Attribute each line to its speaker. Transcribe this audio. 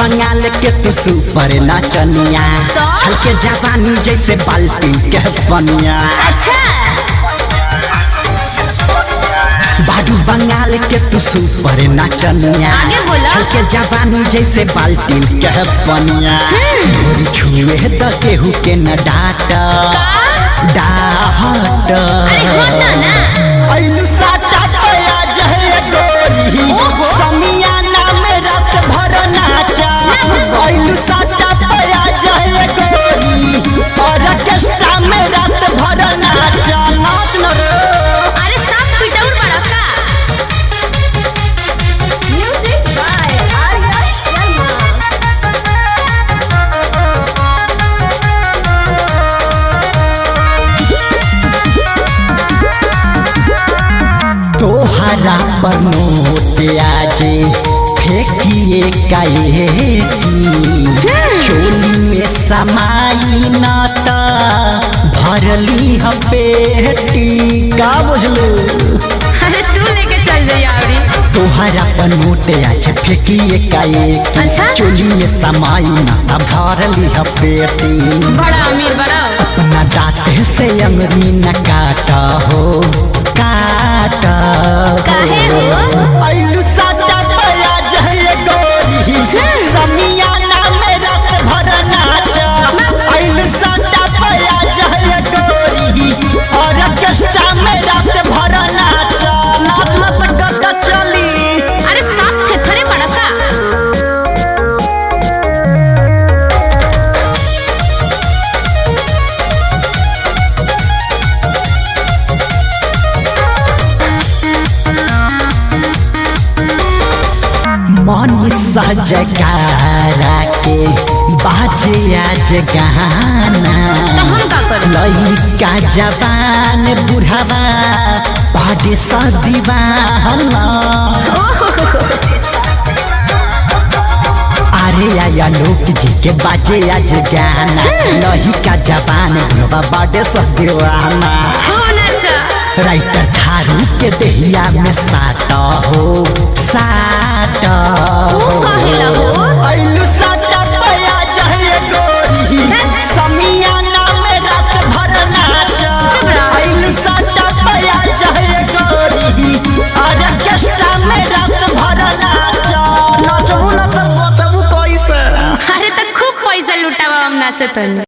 Speaker 1: बंगाल के तू सुपर नाचनिया छलके जवानी जैसे बाल्टी के बनिया।
Speaker 2: अच्छा
Speaker 1: बाडू बंगाल के तू सुपर नाचनिया
Speaker 2: आगे बोला।
Speaker 1: छलके जवानी जैसे बाल्टी के बनिया। गोरी छुए द केहू के न डाट डाट
Speaker 2: होता ना
Speaker 1: आइलू साटा पया जहे गोरी समियाना में रात भर नाचा। आइलू साटा पया जहे गोरी ऑर्केस्ट्रा में रात भर नाचा। नाच न रे
Speaker 2: अरे साफ पिटाउर बड़ा का म्यूजिक बाय आर्या शर्मा।
Speaker 1: तोहरा पर नोट आजे फेंकिए काहे चोली में समाई नाता भरली हम पेटी। का बुझलू
Speaker 2: अरे तू लेके चल जाइए
Speaker 1: तोहरा पर नोट आजे फेंकिए काहे
Speaker 2: अच्छा?
Speaker 1: चोली में समाई नाता भरली हम पेटी।
Speaker 2: बड़ा अमीर बड़ा
Speaker 1: अपना दांत से अंगुरी न काटा हो काटा
Speaker 2: काहे हो
Speaker 1: आइलू साटा पया जहे गोरी समियाना में रात भर नाचा। आइलू साटा पया जहे गोरी ऑर्केस्ट्रा में रात भर नाचा। नाच मत कका चली
Speaker 2: अरे साफ थेथरे बड़ा का
Speaker 1: मन सजकारा के बाजे आज गाना।
Speaker 2: तो हम का करी
Speaker 1: लइका जवान बुढ़ावा बाडे सा दीवाना। अरे आया लोक जी के बाजे आज गाना। लइका जवान बुढ़ावा बाडे सा दीवाना।
Speaker 2: खूब नाचा
Speaker 1: राइटर थारू के देहिया में साटा हो साटा
Speaker 2: तू कहेला हो
Speaker 1: आइलू साटा पया जहे गोरी समियाना में रात भर नाचा। आइलू साटा पया जहे गोरी ऑर्केस्ट्रा में रात भर नाचा। नाचबू ना तो बचबू कैसे।
Speaker 2: अरे तो खूब पैसा लुटावा हम नाचतनी।